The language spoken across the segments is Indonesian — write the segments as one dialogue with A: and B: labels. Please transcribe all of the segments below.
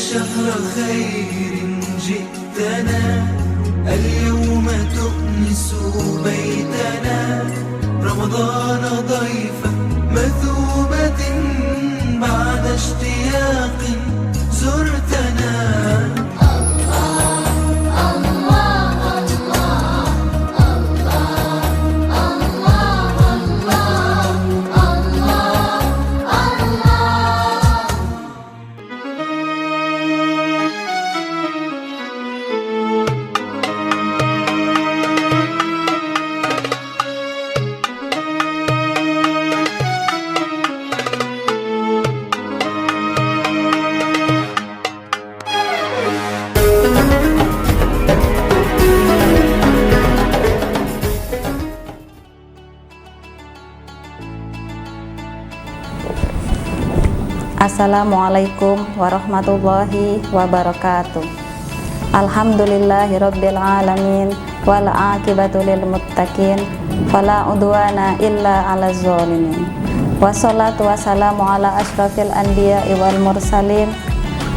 A: شهر خير جئتنا اليوم تؤنس بيتنا رمضان ضيفا مثوبة بعد اشتياق زرتنا
B: Assalamualaikum warahmatullahi wabarakatuh. Alhamdulillahirabbil alamin wal aqibatu lil muttaqin fala udwana illa alaz zalimin. Wassalatu wassalamu ala asyrafil anbiya'i wal mursalin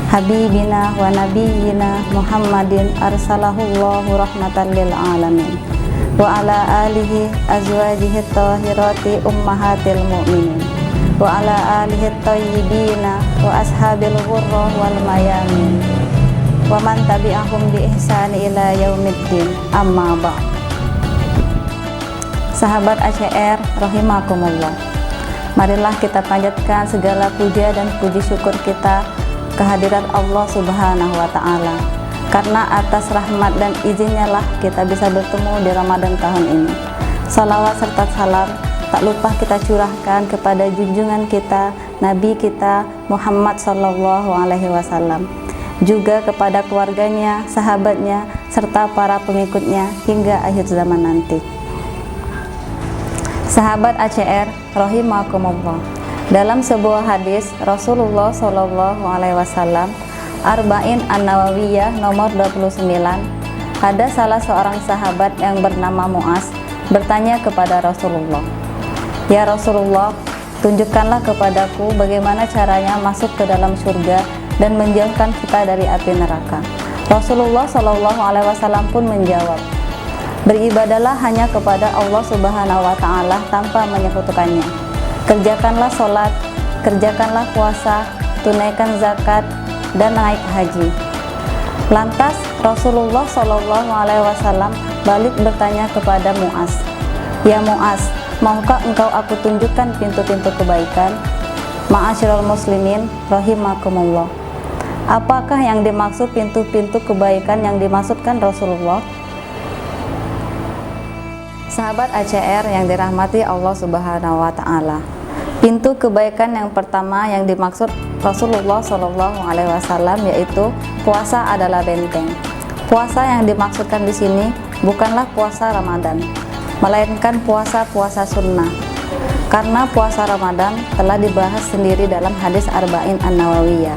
B: habibina wa nabiyyina Muhammadin arsalahullahu rahmatan lil alamin wa ala alihi azwajihi thahirati ummahatil mu'minin wa ala alihi thayyibina wa ashabil ghurra wal mayamin wa man tabi'ahum bi ihsani ila yaumiddin, amma ba'd. Sahabat ACR rahimakumullah, marilah kita panjatkan segala puja dan puji syukur kita kehadirat Allah Subhanahu wa ta'ala, karena atas rahmat dan izinnya lah kita bisa bertemu di Ramadan tahun ini. Salawat serta salam tak lupa kita curahkan kepada junjungan kita, Nabi kita Muhammad sallallahu alaihi wasallam, juga kepada keluarganya, sahabatnya, serta para pengikutnya hingga akhir zaman nanti. Sahabat ACR rahimakumullah, dalam sebuah hadis Rasulullah sallallahu alaihi wasallam Arba'in An-Nawawiyah nomor 29, ada salah seorang sahabat yang bernama Mu'az bertanya kepada Rasulullah, "Ya Rasulullah, tunjukkanlah kepadaku bagaimana caranya masuk ke dalam surga dan menjauhkan kita dari api neraka." Rasulullah Shallallahu Alaihi Wasallam pun menjawab, "Beribadalah hanya kepada Allah Subhanahu Wa Taala tanpa menyekutukannya. Kerjakanlah sholat, kerjakanlah puasa, tunaikan zakat, dan naik haji." Lantas Rasulullah Shallallahu Alaihi Wasallam balik bertanya kepada Mu'az, "Ya Mu'az, maukah engkau aku tunjukkan pintu-pintu kebaikan?" Ma'asyiral muslimin rahimakumullah, apakah yang dimaksud pintu-pintu kebaikan yang dimaksudkan Rasulullah? Sahabat ACR yang dirahmati Allah Subhanahu wa ta'ala, pintu kebaikan yang pertama yang dimaksud Rasulullah Shallallahu alaihi wasallam yaitu puasa adalah benteng. Puasa yang dimaksudkan di sini bukanlah puasa Ramadan, melainkan puasa-puasa sunnah, karena puasa Ramadan telah dibahas sendiri dalam hadis Arba'in An-Nawawiyah.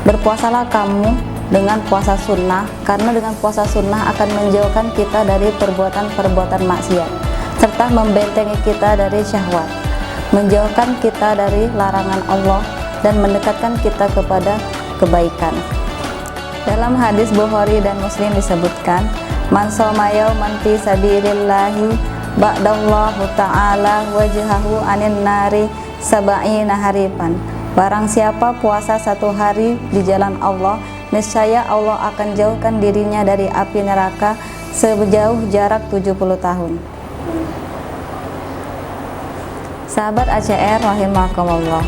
B: Berpuasalah kamu dengan puasa sunnah, karena dengan puasa sunnah akan menjauhkan kita dari perbuatan-perbuatan maksiat, serta membentengi kita dari syahwat, menjauhkan kita dari larangan Allah, dan mendekatkan kita kepada kebaikan. Dalam hadis Bukhari dan Muslim disebutkan, "Man shoma yauman fi sabilillahi ba'dallahu ta'ala wajhahu anin nari sab'ina harifan." Barang siapa puasa satu hari di jalan Allah, niscaya Allah akan jauhkan dirinya dari api neraka sejauh jarak 70 tahun. Sahabat ACR rahimakumullah,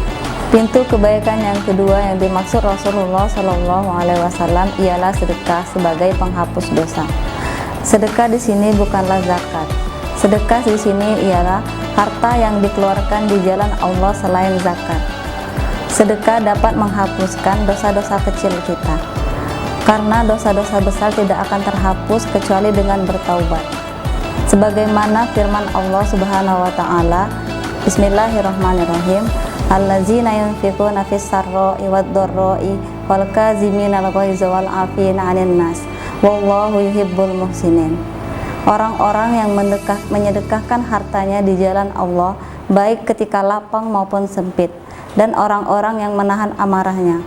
B: pintu kebaikan yang kedua yang dimaksud Rasulullah Shallallahu alaihi wasallam ialah sedekah sebagai penghapus dosa. Sedekah di sini bukanlah zakat. Sedekah di sini ialah harta yang dikeluarkan di jalan Allah selain zakat. Sedekah dapat menghapuskan dosa-dosa kecil kita, karena dosa-dosa besar tidak akan terhapus kecuali dengan bertaubat. Sebagaimana firman Allah Subhanahu wa ta'ala, Bismillahirrahmanirrahim, "Allazina yunfiquna fis sarra'i wad dharra'i wal kaziminal ghaiza wal 'afina 'anil nas wallahu yuhibbul muhsinin." Orang-orang yang menyedekahkan hartanya di jalan Allah, baik ketika lapang maupun sempit, dan orang-orang yang menahan amarahnya.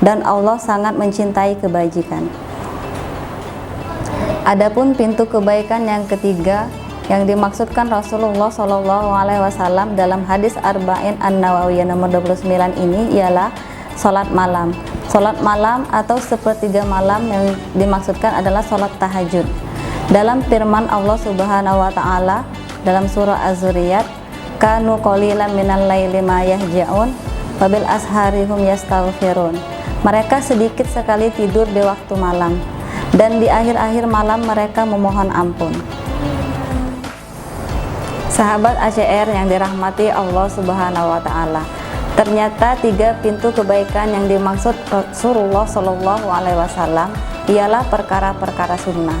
B: dan Allah sangat mencintai kebajikan. Adapun pintu kebaikan yang ketiga yang dimaksudkan Rasulullah SAW dalam hadis Arba'in An-Nawawiyah nomor 29 ini ialah sholat malam. Sholat malam atau sepertiga malam yang dimaksudkan adalah sholat tahajud. Dalam firman Allah Subhanahu wa Ta'ala dalam surah Az-Zuriyat, kanu qalilan minal laili ma yahja'un wa bil asharihum yastaghfirun. Mereka sedikit sekali tidur di waktu malam, dan di akhir-akhir malam mereka memohon ampun. Sahabat ACR yang dirahmati Allah Subhanahu wa Ta'ala, ternyata 3 pintu kebaikan yang dimaksud Rasulullah Shallallahu Alaihi Wasallam ialah perkara-perkara sunnah.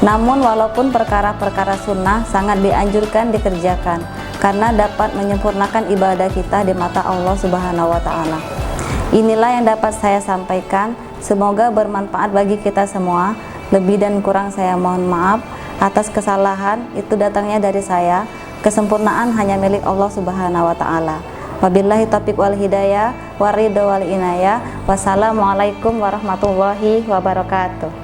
B: Namun walaupun perkara-perkara sunnah sangat dianjurkan dikerjakan karena dapat menyempurnakan ibadah kita di mata Allah Subhanahu wa Ta'ala. Inilah yang dapat saya sampaikan. Semoga bermanfaat bagi kita semua. Lebih dan kurang saya mohon maaf atas kesalahan, itu datangnya dari saya. Kesempurnaan hanya milik Allah Subhanahu wa Ta'ala. Wabillahi taufiq wal hidayah, waridho wal inayah. Wassalamualaikum warahmatullahi wabarakatuh.